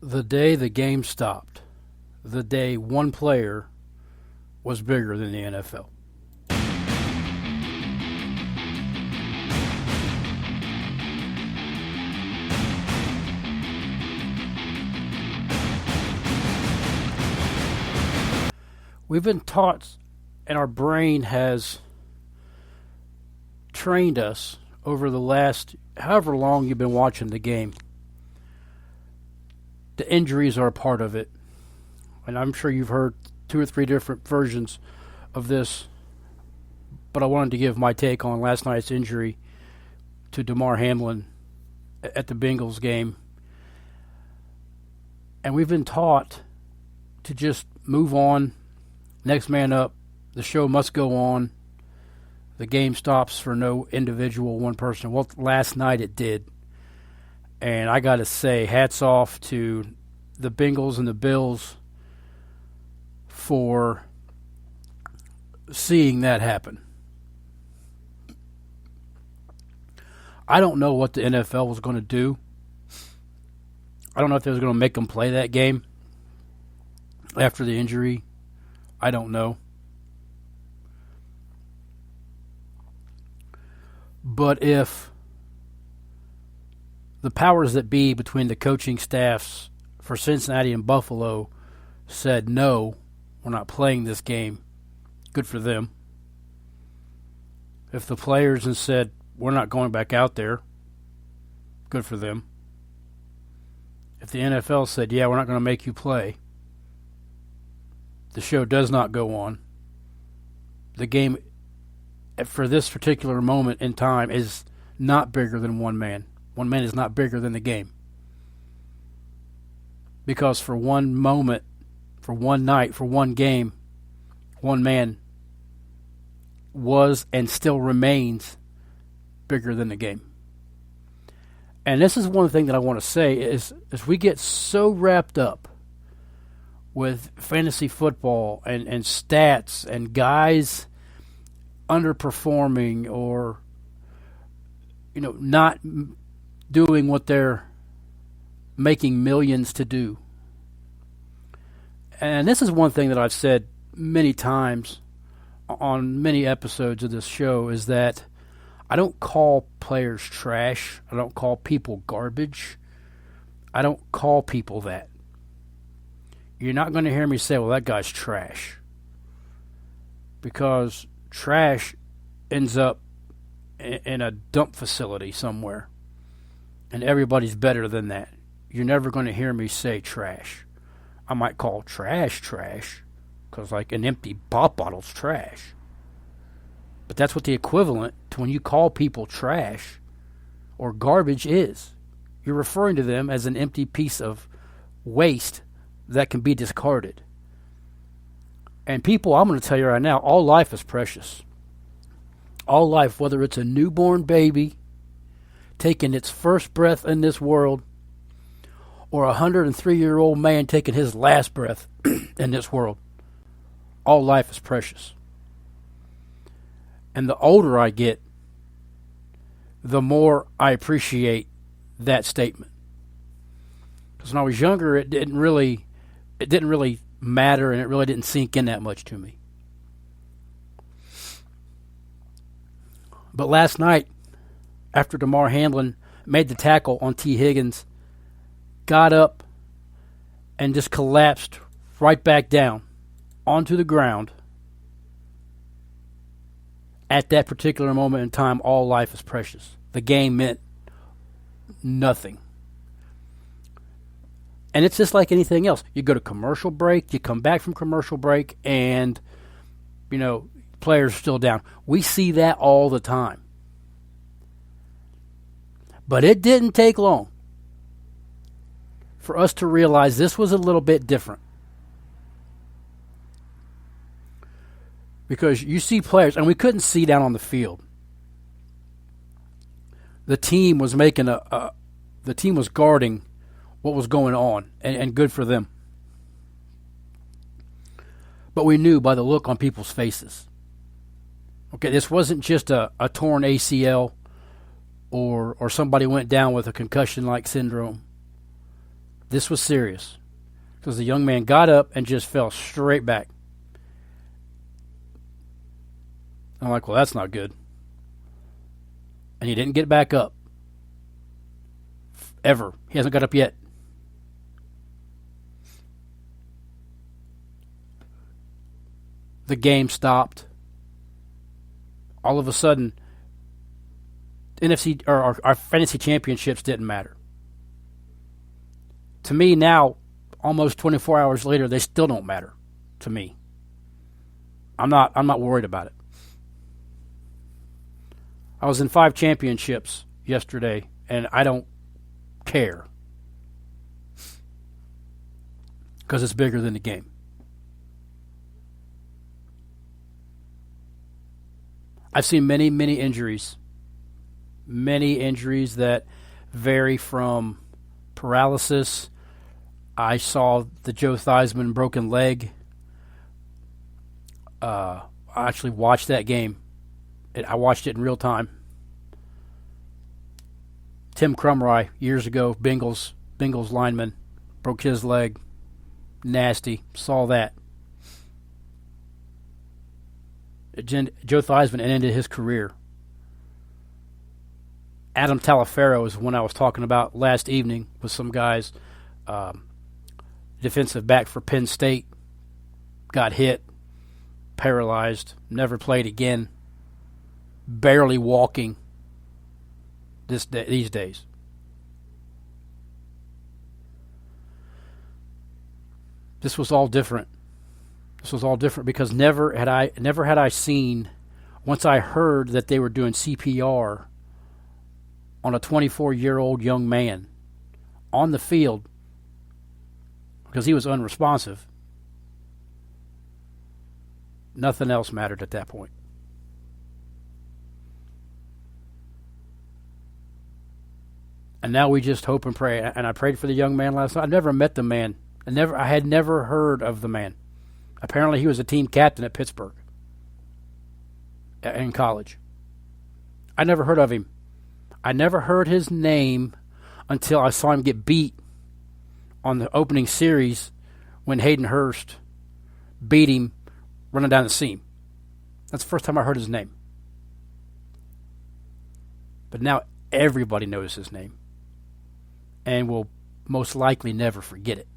The day the game stopped, the day one player was bigger than the NFL. We've been taught, and our brain has trained us over the last however long you've been watching the game. The injuries are a part of it. And I'm sure you've heard 2 or 3 different versions of this. But I wanted to give my take on last night's injury to Damar Hamlin at the Bengals game. And we've been taught to just move on, next man up, the show must go on, the game stops for no individual one person. Well, last night it did. And I got to say, hats off to the Bengals and the Bills for seeing that happen. I don't know what the NFL was going to do. I don't know if they was going to make them play that game after the injury. I don't know. But if the powers that be between the coaching staffs for Cincinnati and Buffalo said, no, we're not playing this game, good for them. If the players had said, we're not going back out there, good for them. If the NFL said, yeah, we're not going to make you play, the show does not go on. The game, for this particular moment in time, is not bigger than one man. One man is not bigger than the game. Because for one moment, for one night, for one game, one man was and still remains bigger than the game. And this is one thing that I want to say is we get so wrapped up with fantasy football and stats and guys underperforming or not doing what they're making millions to do. And this is one thing that I've said many times on many episodes of this show is that I don't call players trash. I don't call people garbage. I don't call people that. You're not going to hear me say, well, that guy's trash. Because trash ends up in a dump facility somewhere. And everybody's better than that. You're never going to hear me say trash. I might call trash, because like an empty pop bottle's trash. But that's what the equivalent to when you call people trash or garbage is. You're referring to them as an empty piece of waste that can be discarded. And people, I'm going to tell you right now, all life is precious. All life, whether it's a newborn baby taking its first breath in this world, or a 103-year-old man taking his last breath in this world, all life is precious. And the older I get, the more I appreciate that statement. Because when I was younger, it didn't really matter, and it really didn't sink in that much to me. But last night, after Damar Hamlin made the tackle on T. Higgins, got up and just collapsed right back down onto the ground, at that particular moment in time, all life is precious. The game meant nothing. And it's just like anything else. You go to commercial break, you come back from commercial break, and, players are still down. We see that all the time. But it didn't take long for us to realize this was a little bit different. Because you see players, and we couldn't see down on the field. The team was the team was guarding what was going on, and good for them. But we knew by the look on people's faces. Okay, this wasn't just a torn ACL or somebody went down with a concussion-like syndrome. This was serious because the young man got up and just fell straight back. I'm like, well, that's not good. And he didn't get back up. Ever. He hasn't got up yet. The game stopped. All of a sudden, NFC or our fantasy championships didn't matter. To me now, almost 24 hours later, they still don't matter to me. I'm not worried about it. I was in 5 championships yesterday, and I don't care because it's bigger than the game. I've seen many injuries that vary from paralysis. I saw the Joe Theismann broken leg. I actually watched that game. I watched it in real time. Tim Crumry, years ago, Bengals lineman, broke his leg. Nasty. Saw that. Joe Theismann ended his career. Adam Talaferro is one I was talking about last evening with some guys. Defensive back for Penn State. Got hit. Paralyzed. Never played again. Barely walking these days. This was all different. This was all different because never had I seen, once I heard that they were doing CPR on a 24-year-old young man on the field because he was unresponsive. Nothing else mattered at that point. And now we just hope and pray. And I prayed for the young man last night. I've never met the man. I had never heard of the man. Apparently he was a team captain at Pittsburgh in college. I never heard of him. I never heard his name until I saw him get beat on the opening series when Hayden Hurst beat him running down the seam. That's the first time I heard his name. But now everybody knows his name and will most likely never forget it.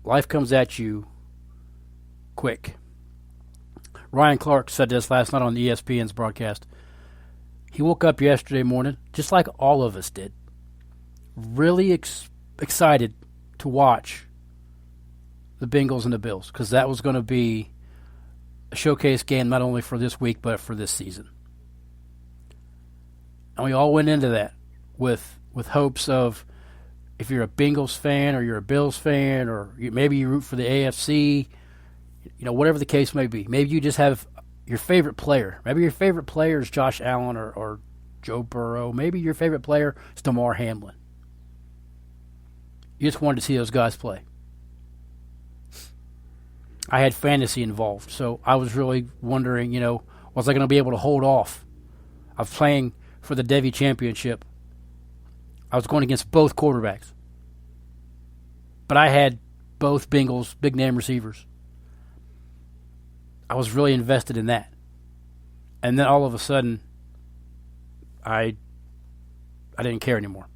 Life comes at you quick. Ryan Clark said this last night on ESPN's broadcast. He woke up yesterday morning, just like all of us did, really excited to watch the Bengals and the Bills because that was going to be a showcase game not only for this week but for this season. And we all went into that with hopes of, if you're a Bengals fan or you're a Bills fan or maybe you root for the AFC, whatever the case may be. Maybe you just have your favorite player. Maybe your favorite player is Josh Allen or Joe Burrow. Maybe your favorite player is Damar Hamlin. You just wanted to see those guys play. I had fantasy involved, so I was really wondering, was I going to be able to hold off of playing for the Devy Championship? I was going against both quarterbacks. But I had both Bengals big-name receivers. I was really invested in that. And then all of a sudden, I didn't care anymore.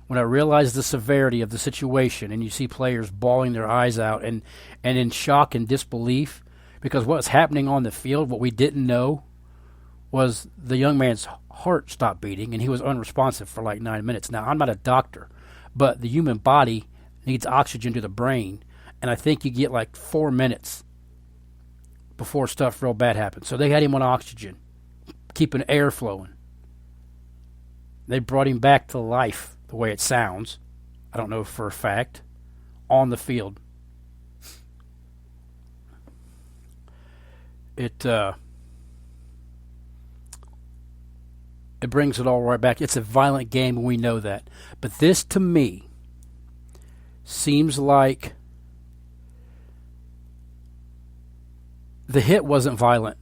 When I realized the severity of the situation and you see players bawling their eyes out and in shock and disbelief because what's happening on the field, what we didn't know, was the young man's heart stopped beating and he was unresponsive for like 9 minutes. Now, I'm not a doctor, but the human body needs oxygen to the brain, and I think you get like 4 minutes before stuff real bad happens. So they had him on oxygen, keeping air flowing. They brought him back to life, the way it sounds. I don't know for a fact, on the field. It brings it all right back. It's a violent game, and we know that. But this, to me, seems like the hit wasn't violent.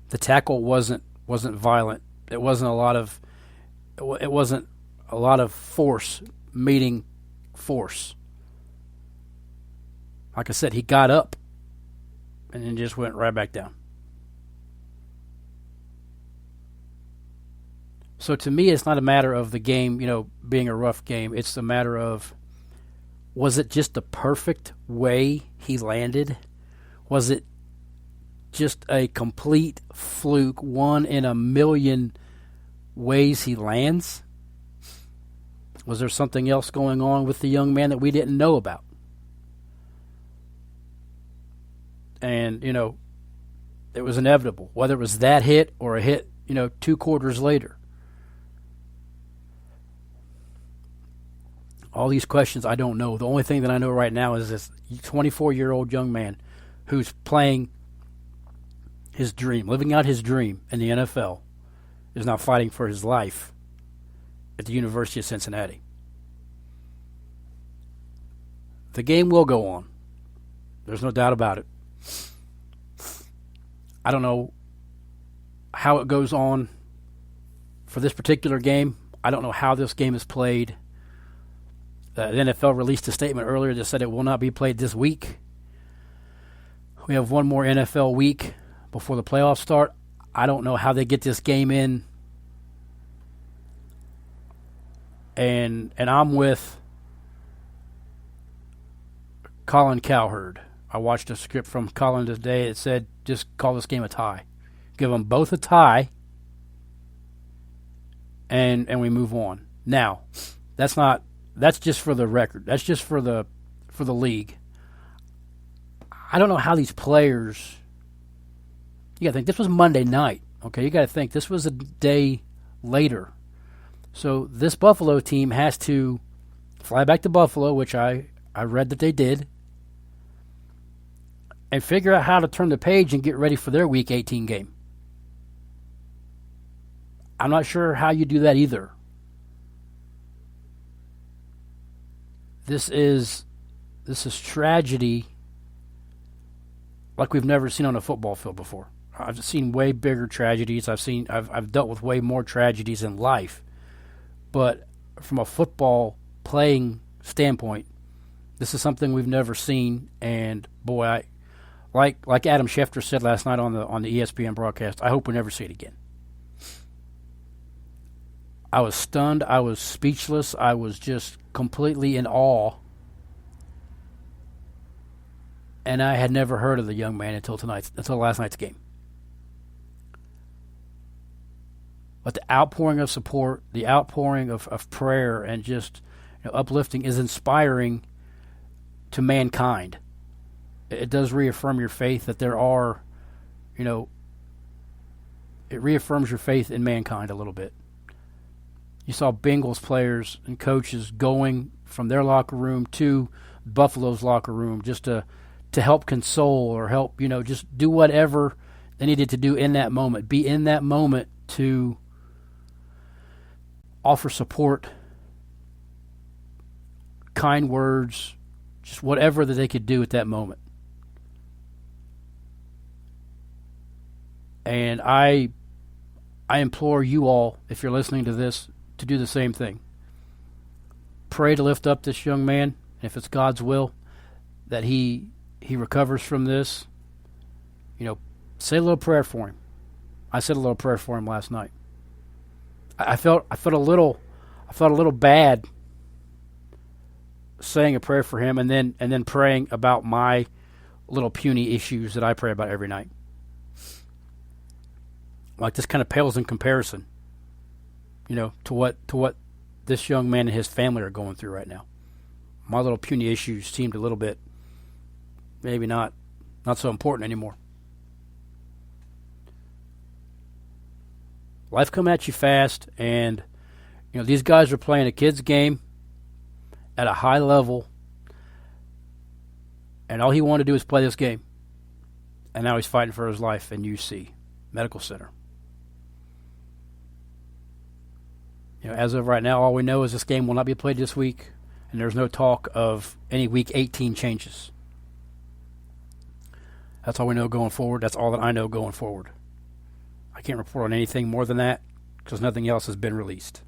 The tackle wasn't violent. It wasn't a lot of force meeting force. Like I said, he got up and then just went right back down. So to me, it's not a matter of the game, being a rough game. It's a matter of, was it just the perfect way he landed? Was it just a complete fluke, one in a million ways he lands? Was there something else going on with the young man that we didn't know about? And, it was inevitable, whether it was that hit or a hit, 2 quarters later. All these questions I don't know. The only thing that I know right now is this 24-year-old young man who's playing his dream, living out his dream in the NFL, is now fighting for his life at the University of Cincinnati. The game will go on. There's no doubt about it. I don't know how it goes on for this particular game. I don't know how this game is played. The NFL released a statement earlier that said it will not be played this week. We have one more NFL week before the playoffs start. I don't know how they get this game in. And I'm with Colin Cowherd. I watched a script from Colin today that said just call this game a tie. Give them both a tie, and we move on. Now, that's just for the record. That's just for the league. I don't know how these players. You got to think this was Monday night. Okay, you got to think this was a day later. So this Buffalo team has to fly back to Buffalo, which I read that they did, and figure out how to turn the page and get ready for their Week 18 game. I'm not sure how you do that either. This is tragedy like we've never seen on a football field before. I've seen way bigger tragedies. I've dealt with way more tragedies in life. But from a football playing standpoint, this is something we've never seen. And boy, like Adam Schefter said last night on the ESPN broadcast, I hope we never see it again. I was stunned. I was speechless. I was just completely in awe. And I had never heard of the young man until last night's game. But the outpouring of support, the outpouring of prayer and just uplifting is inspiring to mankind. It does reaffirm your faith that there are, it reaffirms your faith in mankind a little bit. You saw Bengals players and coaches going from their locker room to Buffalo's locker room just to help console or help, just do whatever they needed to do in that moment. Be in that moment to offer support, kind words, just whatever that they could do at that moment. And I implore you all, if you're listening to this, to do the same thing. Pray to lift up this young man, if it's God's will, that he recovers from this. Say a little prayer for him. I said a little prayer for him last night. I felt a little bad saying a prayer for him and then praying about my little puny issues that I pray about every night. Like, this kind of pales in comparison, to what this young man and his family are going through right now. My little puny issues seemed a little bit, maybe not so important anymore. Life come at you fast, and these guys are playing a kid's game at a high level, and all he wanted to do is play this game. And now he's fighting for his life in UC Medical Center. As of right now, all we know is this game will not be played this week, and there's no talk of any Week 18 changes. That's all we know going forward. That's all that I know going forward. I can't report on anything more than that because nothing else has been released.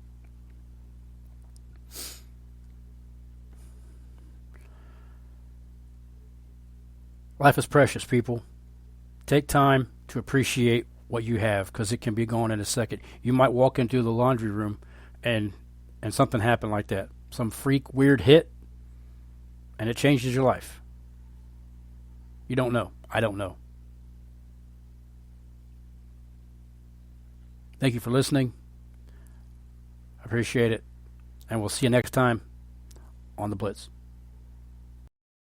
Life is precious, people. Take time to appreciate what you have, because it can be gone in a second. You might walk into the laundry room and something happen like that. Some freak weird hit, and it changes your life. You don't know. I don't know. Thank you for listening. I appreciate it. And we'll see you next time on The Blitz.